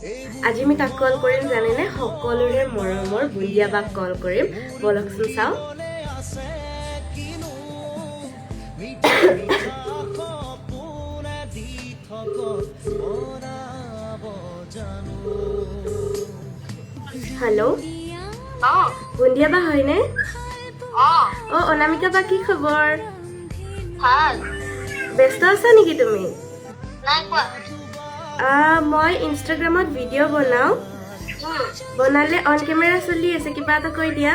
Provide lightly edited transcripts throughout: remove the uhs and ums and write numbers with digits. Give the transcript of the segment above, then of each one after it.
আজি আমি কাক কল কৰিম জানেনে? সকলোৰে মৰমৰ বুন্দিয়া বাক কল কৰিম। বলকচোন চাওঁ। হেল্ল', বুন্দিয়া বা হয়নে? অনামিকা বা কি খবৰ? ভাল। ব্যস্ত আছা নেকি তুমি? নাই কোৱা। মই ইনষ্টাগ্ৰামত ভিডিঅ' বনাওঁ। বনালে অন কেমেৰা চলি আছে, কিবা এটা কৈ দিয়া।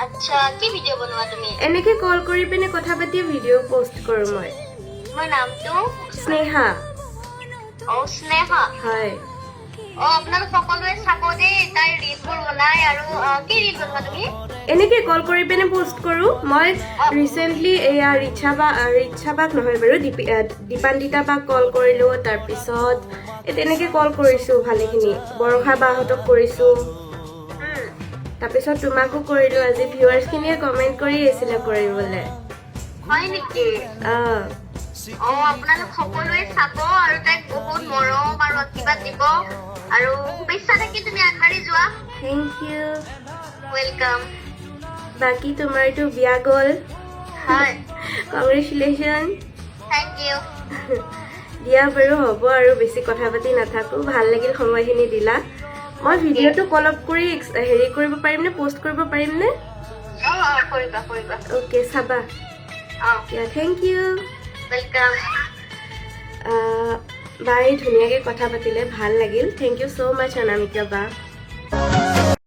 আচ্ছা, কি ভিডিঅ' বনোৱা তুমি? এনেকে কল কৰি পিনে কথা পাতি ভিডিঅ' পোষ্ট কৰোঁ মই। তোমাৰ নামটো? স্নেহা। স্নেহা। হয়। আপোনালোক সকলোৱে চাব দেই, তাই ৰীলবোৰ বনাই। আৰু কি ৰীল বনোৱা তুমি? এনেকে কল কৰি পিনে পোষ্ট কৰোঁ। মই ৰিচেণ্টলি এয়া ৰিচা বাক নহয় বাৰু, দীপান্বিতা বাক কল কৰিলোঁ। তাৰপিছত তেনেকে কল কৰিছোঁ ভালেখিনি। বৰষা বাহঁতক কৰিছোঁ। তাৰপিছত তোমাকো কৰিলোঁ। আজি ভিউৱাৰ্ছখিনিয়ে কমেণ্ট কৰি আছিলে কৰিবলৈ। হয় নেকি? আপোনালোক সকলোৱে চাব আৰু তাইক বহুত মৰম আৰু আশীৰ্বাদ দিব। আৰু শুভেচ্ছা থাকি তুমি আগবাঢ়ি যোৱা। Thank you. ৱেলকাম। বাকী তোমাৰতো বিয়া গ'ল। হয়। কংগ্ৰেচুলেশ্যন। Thank you. দিয়া বাৰু, হ'ব আৰু বেছি কথা পাতি নাথাকোঁ। ভাল লাগিল সময়খিনি দিলা। মই ভিডিঅ'টো কল আপ কৰি হেৰি কৰিব পাৰিমনে, পোষ্ট কৰিব পাৰিমনে? কৰিবা। অ'কে, চাবা। Thank you. ৱেলকাম। বাই ধুনীয়াকৈ কথা পাতিলে, ভাল লাগিল। থেংক ইউ ছ' মাছ অনামিকা বা।